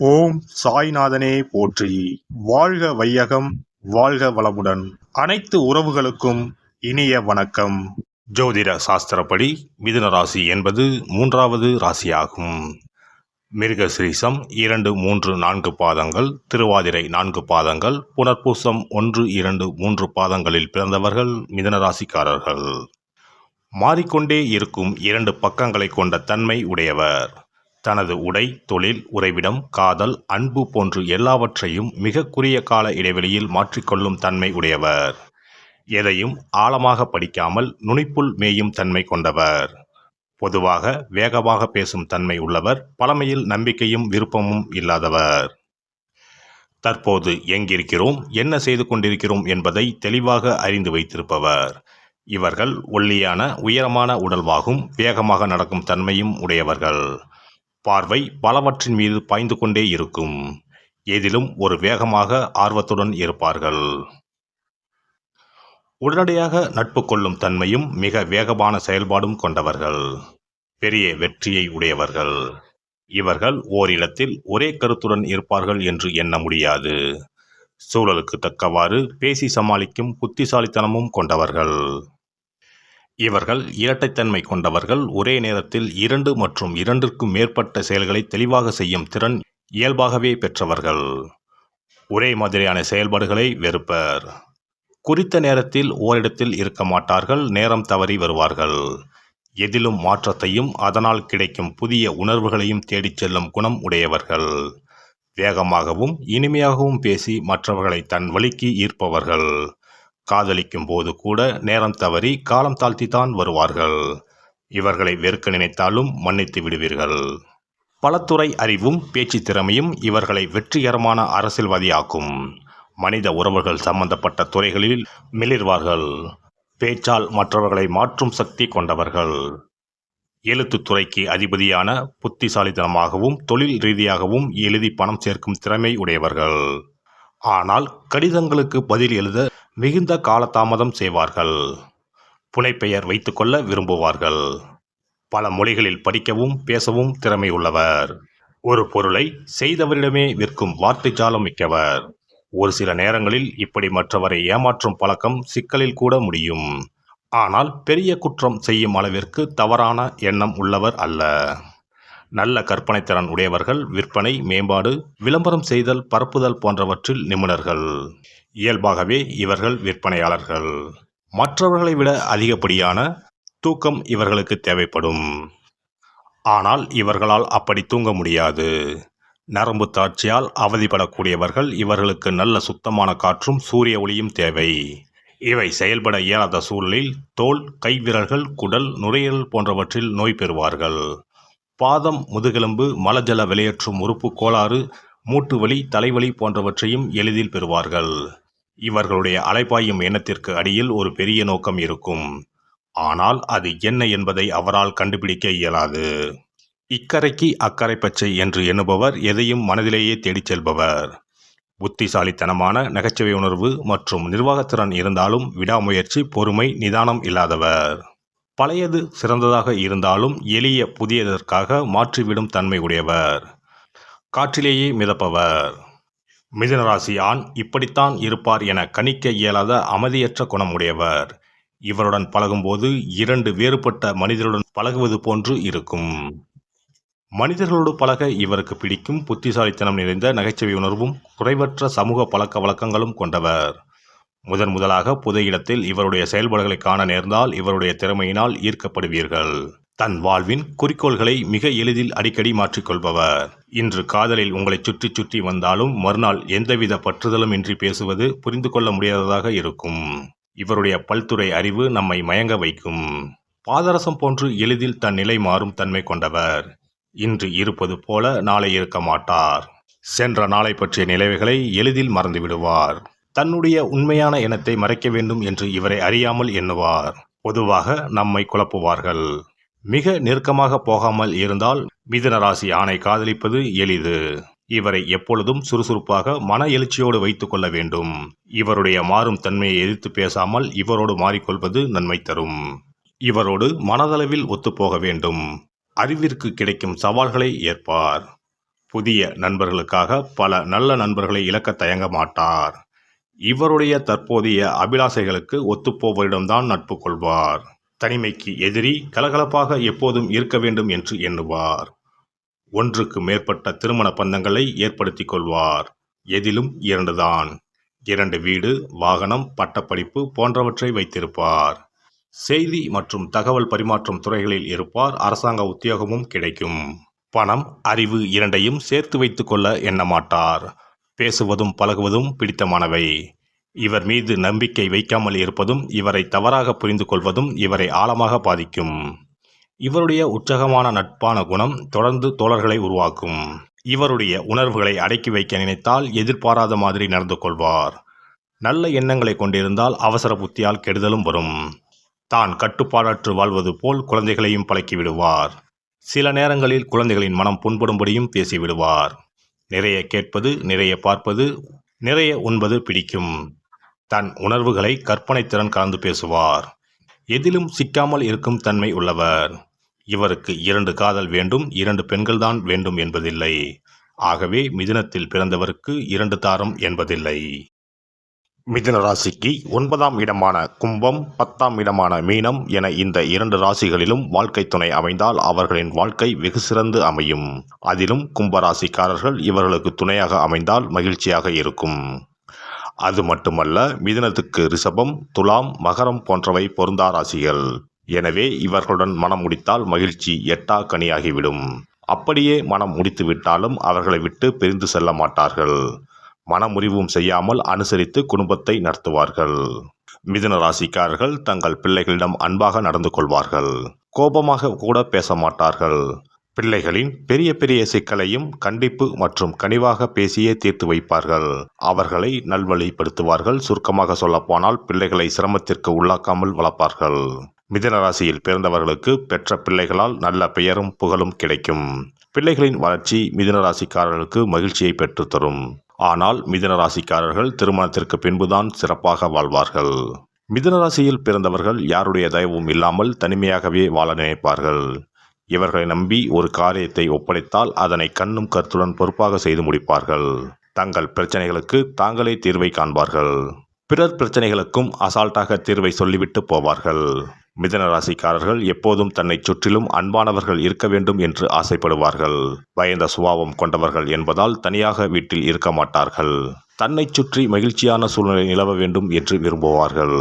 ஓம் சாய்நாதனே போற்றி. வாழ்க வையகம், வாழ்க வளமுடன். அனைத்து உறவுகளுக்கும் இனிய வணக்கம். ஜோதிட சாஸ்திரப்படி மிதுன ராசி என்பது 3வது ராசியாகும். மிருகசிரீசம் 2, 3, 4 பாதங்கள், திருவாதிரை 4 பாதங்கள், புனர்பூசம் 1, 2, 3 பாதங்களில் பிறந்தவர்கள் மிதுன ராசிக்காரர்கள். மாறிக்கொண்டே இருக்கும் 2 பக்கங்களை கொண்ட தன்மை உடையவர். தனது உடை, தொழில், உறைவிடம், காதல், அன்பு போன்று எல்லாவற்றையும் மிக குறுகிய கால இடைவெளியில் மாற்றிக்கொள்ளும் தன்மை உடையவர். எதையும் ஆழமாக படிக்காமல் நுனிப்புள் மேயும் தன்மை கொண்டவர். பொதுவாக வேகமாக பேசும் தன்மை உள்ளவர். பழமையில் நம்பிக்கையும் விருப்பமும் இல்லாதவர். தற்போது எங்கிருக்கிறோம், என்ன செய்து கொண்டிருக்கிறோம் என்பதை தெளிவாக அறிந்து வைத்திருப்பவர். இவர்கள் ஒல்லியான உயரமான உடல்வாகும், வேகமாக நடக்கும் தன்மையும் உடையவர்கள். பார்வை பலவற்றின் மீது பாய்ந்து கொண்டே இருக்கும். எதிலும் ஒரு வேகமாக ஆர்வத்துடன் இருப்பார்கள். உடனடியாக நட்பு கொள்ளும் தன்மையும் மிக வேகமான செயல்பாடும் கொண்டவர்கள். பெரிய வெற்றியை உடையவர்கள். இவர்கள் ஓரிடத்தில் ஒரே கருத்துடன் இருப்பார்கள் என்று எண்ண முடியாது. சூழலுக்கு தக்கவாறு பேசி சமாளிக்கும் புத்திசாலித்தனமும் கொண்டவர்கள். இவர்கள் இரட்டைத்தன்மை கொண்டவர்கள். ஒரே நேரத்தில் 2 மற்றும் 2க்கும் மேற்பட்ட செயல்களை தெளிவாக செய்யும் திறன் இயல்பாகவே பெற்றவர்கள். ஒரே மாதிரியான செயல்பாடுகளை வெறுப்பர். குறித்த நேரத்தில் ஓரிடத்தில் இருக்க மாட்டார்கள். நேரம் தவறி வருவார்கள். எதிலும் மாற்றத்தையும் அதனால் கிடைக்கும் புதிய உணர்வுகளையும் தேடிச் செல்லும் குணம் உடையவர்கள். வேகமாகவும் இனிமையாகவும் பேசி மற்றவர்களை தன் வழிக்கு ஈர்ப்பவர்கள். காதலிக்கும் போது கூட நேரம் தவறி காலம் தாழ்த்தித்தான் வருவார்கள். இவர்களை வெறுக்க நினைத்தாலும் மன்னித்து விடுவீர்கள். பலத்துறை அறிவும் பேச்சு திறமையும் இவர்களை வெற்றிகரமான அரசியல்வாதியாக்கும். மனித உறவுகள் சம்பந்தப்பட்ட துறைகளில் மிளிர்வார்கள். பேச்சால் மற்றவர்களை மாற்றும் சக்தி கொண்டவர்கள். எழுத்துத்துறைக்கு அதிபதியான புத்திசாலித்தனமாகவும் தொழில் ரீதியாகவும் எழுதி பணம் சேர்க்கும் திறமை உடையவர்கள். ஆனால் கடிதங்களுக்கு பதில் எழுத மிகுந்த காலதாமதம் செய்வார்கள். புனைப்பெயர் வைத்துக்கொள்ள விரும்புவார்கள். பல மொழிகளில் படிக்கவும் பேசவும் திறமை உள்ளவர். ஒரு பொருளை செய்தவரிடமே விற்கும் வார்த்தை ஜாலம் மிக்கவர். ஒரு சில நேரங்களில் இப்படி மற்றவரை ஏமாற்றும் பழக்கம் சிக்கலில் கூட முடியும். ஆனால் பெரிய குற்றம் செய்யும் அளவிற்கு தவறான எண்ணம் உள்ளவர் அல்ல. நல்ல கற்பனை திறன் உடையவர்கள். விற்பனை, மேம்பாடு, விளம்பரம் செய்தல், பரப்புதல் போன்றவற்றில் நிபுணர்கள். இயல்பாகவே இவர்கள் விற்பனையாளர்கள். மற்றவர்களை விட அதிகப்படியான தூக்கம் இவர்களுக்கு தேவைப்படும். ஆனால் இவர்களால் அப்படி தூங்க முடியாது. நரம்பு தாட்சியால் அவதிப்படக்கூடியவர்கள். இவர்களுக்கு நல்ல சுத்தமான காற்றும் சூரிய ஒளியும் தேவை. இவை செயல்பட இயலாத சூழலில் தோல், கைவிரல்கள், குடல், நுரையீரல் போன்றவற்றில் நோய் பெறுவார்கள். பாதம், முதுகெலும்பு, மலஜல வெளியேற்றும் உறுப்பு கோளாறு, மூட்டு வலி, தலைவலி போன்றவற்றையும் எளிதில் பெறுவார்கள். இவர்களுடைய அலைபாயும் எண்ணத்திற்கு அடியில் ஒரு பெரிய நோக்கம் இருக்கும். ஆனால் அது என்ன என்பதை அவரால் கண்டுபிடிக்க இயலாது. இக்கரைக்கு அக்கறை பச்சை என்று எண்ணுபவர். எதையும் மனதிலேயே தேடிச் செல்பவர். புத்திசாலித்தனமான நகைச்சுவை உணர்வு மற்றும் நிர்வாகத்திறன் இருந்தாலும் விடாமுயற்சி, பொறுமை, நிதானம் இல்லாதவர். பழையது சிறந்ததாக இருந்தாலும் எளிய புதியதற்காக மாற்றிவிடும் தன்மை உடையவர். காற்றிலேயே மிதப்பவர். மிதுனராசி ஆண் இப்படித்தான் இருப்பார் என கணிக்க இயலாத அமைதியற்ற குணம் உடையவர். இவருடன் பழகும்போது 2 வேறுபட்ட மனிதருடன் பழகுவது போன்று இருக்கும். மனிதர்களோடு பழக இவருக்கு பிடிக்கும். புத்திசாலித்தனம் நிறைந்த நகைச்சுவை உணர்வும் குறைவற்ற சமூக பழக்க வழக்கங்களும் கொண்டவர். முதலாக பொது இடத்தில் இவருடைய செயல்பாடுகளை காண நேர்ந்தால் இவருடைய திறமையினால் ஈர்க்கப்படுவீர்கள். தன் வாழ்வின் குறிக்கோள்களை மிக எளிதில் அடிக்கடி மாற்றிக்கொள்பவர். இன்று காதலில் உங்களை சுற்றி சுற்றி வந்தாலும் மறுநாள் எந்தவித பற்றுதலும் இன்றி பேசுவது புரிந்து கொள்ள முடியாததாக இருக்கும். இவருடைய பல்துறை அறிவு நம்மை மயங்க வைக்கும். பாதரசம் போன்று எளிதில் தன் நிலை மாறும் தன்மை கொண்டவர். இன்று இருப்பது போல நாளை இருக்க மாட்டார். சென்ற நாளை பற்றிய நினைவுகளை எளிதில் மறந்து விடுவார். தன்னுடைய உண்மையான எண்ணத்தை மறைக்க வேண்டும் என்று இவரை அறியாமல் எண்ணுவார். பொதுவாக நம்மை குழப்புவார்கள். மிக நெருக்கமாக போகாமல் இருந்தால் மிதுன ராசி ஆணை காதலிப்பது எளிது. இவரை எப்பொழுதும் சுறுசுறுப்பாக மன எழுச்சியோடு வைத்துக் கொள்ள வேண்டும். இவருடைய மாறும் தன்மையை எதிர்த்து பேசாமல் இவரோடு மாறிக்கொள்வது நன்மை தரும். இவரோடு மனதளவில் ஒத்துப்போக வேண்டும். அறிவிற்கு கிடைக்கும் சவால்களை ஏற்பார். புதிய நண்பர்களுக்காக பல நல்ல நண்பர்களை இழக்க தயங்க மாட்டார். இவருடைய தற்போதைய அபிலாசைகளுக்கு ஒத்துப்போவரிடம்தான் நட்பு கொள்வார். தனிமைக்கு எதிரி, கலகலப்பாக எப்போதும் இருக்க வேண்டும் என்று எண்ணுவார். ஒன்றுக்கு மேற்பட்ட திருமண பந்தங்களை ஏற்படுத்திக் கொள்வார். எதிலும் 2 தான். 2 வீடு, வாகனம், பட்டப்படிப்பு போன்றவற்றை வைத்திருப்பார். செய்தி மற்றும் தகவல் பரிமாற்றம் துறைகளில் இருப்பார். அரசாங்க உத்தியோகமும் கிடைக்கும். பணம், அறிவு இரண்டையும் சேர்த்து வைத்துக் கொள்ள எண்ணமாட்டார். பேசுவதும் பழகுவதும் பிடித்தமானவை. இவர் மீது நம்பிக்கை வைக்காமல் இருப்பதும், இவரை தவறாக புரிந்து கொள்வதும் இவரை ஆழமாக பாதிக்கும். இவருடைய உற்சாகமான நட்பான குணம் தொடர்ந்து தோழர்களை உருவாக்கும். இவருடைய உணர்வுகளை அடக்கி வைக்க நினைத்தால் எதிர்பாராத மாதிரி நடந்து கொள்வார். நல்ல எண்ணங்களை கொண்டிருந்தால் அவசர புத்தியால் கெடுதலும் வரும். தான் கட்டுப்பாடற்று வாழ்வது போல் குழந்தைகளையும் பழக்கிவிடுவார். சில நேரங்களில் குழந்தைகளின் மனம் புண்படும்படியும் பேசிவிடுவார். நிறைய கேட்பது, நிறைய பார்ப்பது, நிறைய உண்பது பிடிக்கும். தன் உணர்வுகளை கற்பனை திறன் கலந்து பேசுவார். எதிலும் சிக்காமல் இருக்கும் தன்மை உள்ளவர். இவருக்கு 2 காதல் வேண்டும், 2 பெண்கள்தான் வேண்டும் என்பதில்லை. ஆகவே மிதுனத்தில் பிறந்தவருக்கு 2 தாரம் என்பதில்லை. மிதுன ராசிக்கு 9ஆம் இடமான கும்பம், 10ஆம் இடமான மீனம் என இந்த 2 ராசிகளிலும் வாழ்க்கை துணை அமைந்தால் அவர்களின் வாழ்க்கை வெகு சிறந்து அமையும். அதிலும் கும்பராசிக்காரர்கள் இவர்களுக்கு துணையாக அமைந்தால் மகிழ்ச்சியாக இருக்கும். அது மட்டுமல்ல, மிதுனத்துக்கு ரிஷபம், துலாம், மகரம் போன்றவை பொருந்தா ராசிகள். எனவே இவர்களுடன் மனம் முடித்தால் மகிழ்ச்சி எட்டா கனியாகிவிடும். அப்படியே மனம் முடித்து விட்டாலும் அவர்களை விட்டு பிரிந்து செல்ல மாட்டார்கள். மனமுறிவும் செய்யாமல் அனுசரித்து குடும்பத்தை நடத்துவார்கள். மிதுன ராசிக்காரர்கள் தங்கள் பிள்ளைகளிடம் அன்பாக நடந்து கொள்வார்கள். கோபமாக கூட பேச மாட்டார்கள். பிள்ளைகளின் பெரிய பெரிய சிக்கலையும் கண்டிப்பு மற்றும் கனிவாக பேசியே தீர்த்து வைப்பார்கள். அவர்களை நல்வழிப்படுத்துவார்கள். சுருக்கமாக சொல்லப்போனால் பிள்ளைகளை சிரமத்திற்கு உள்ளாக்காமல் வளர்ப்பார்கள். மிதுன ராசியில் பிறந்தவர்களுக்கு பெற்ற பிள்ளைகளால் நல்ல பெயரும் புகழும் கிடைக்கும். பிள்ளைகளின் வளர்ச்சி மிதுன ராசிக்காரர்களுக்கு மகிழ்ச்சியை பெற்றுத்தரும். ஆனால் மிதுன ராசிக்காரர்கள் திருமணத்திற்கு பின்புதான் சிறப்பாக வாழ்வார்கள். மிதுன ராசியில் பிறந்தவர்கள் யாருடைய தயவும் இல்லாமல் தனிமையாகவே வாழ நினைப்பார்கள். இவர்களை நம்பி ஒரு காரியத்தை ஒப்படைத்தால் அதனை கண்ணும் கருத்துடன் பொறுப்பாக செய்து முடிப்பார்கள். தங்கள் பிரச்சனைகளுக்கு தாங்களே தீர்வை காண்பார்கள். பிறர் பிரச்சனைகளுக்கும் அசால்ட்டாக தீர்வை சொல்லிவிட்டு போவார்கள். மிதுன ராசிக்காரர்கள் எப்போதும் தன்னை சுற்றிலும் அன்பானவர்கள் இருக்க வேண்டும் என்று ஆசைப்படுவார்கள். பயந்த சுபாவம் கொண்டவர்கள் என்பதால் தனியாக வீட்டில் இருக்க மாட்டார்கள். தன்னை சுற்றி மகிழ்ச்சியான சூழ்நிலை நிலவ வேண்டும் என்று விரும்புவார்கள்.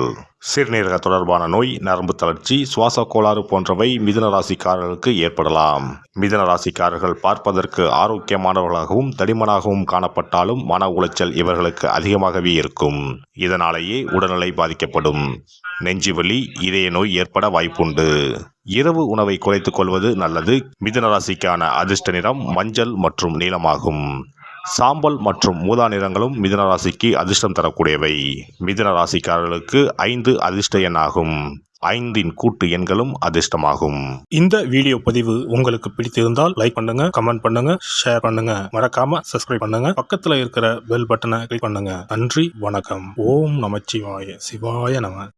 சிறுநீரக தொடர்பான நோய், நரம்பு தளர்ச்சி, சுவாச கோளாறு போன்றவை மிதுன ராசிக்காரர்களுக்கு ஏற்படலாம். மிதுன ராசிக்காரர்கள் பார்ப்பதற்கு ஆரோக்கியமானவர்களாகவும் தடிமனாகவும் காணப்பட்டாலும் மன உளைச்சல் இவர்களுக்கு அதிகமாகவே இருக்கும். இதனாலேயே உடல்நிலை பாதிக்கப்படும். நெஞ்சுவலி, இதய நோய் ஏற்பட வாய்ப்புண்டு. இரவு உணவை குறைத்துக் கொள்வது நல்லது. மிதுன ராசிக்கான அதிர்ஷ்ட நிறம் மஞ்சள் மற்றும் நீலமாகும். சாம்பல் மற்றும் ஊதா நிறங்களும் மிதுன ராசிக்கு அதிர்ஷ்டம் தரக்கூடியவை. மிதுன ராசிக்காரர்களுக்கு 5 அதிர்ஷ்ட எண்ணாகும். 5இன் கூட்டு எண்களும் அதிர்ஷ்டமாகும். இந்த வீடியோ பதிவு உங்களுக்கு பிடித்திருந்தால் லைக் பண்ணுங்க, கமெண்ட் பண்ணுங்க, ஷேர் பண்ணுங்க. மறக்காம சப்ஸ்கிரைப் பண்ணுங்க. பக்கத்துல இருக்கிற பெல் பட்டனை கிளிக் பண்ணுங்க. நன்றி, வணக்கம். ஓம் நமச்சிவாய. சிவாய நம.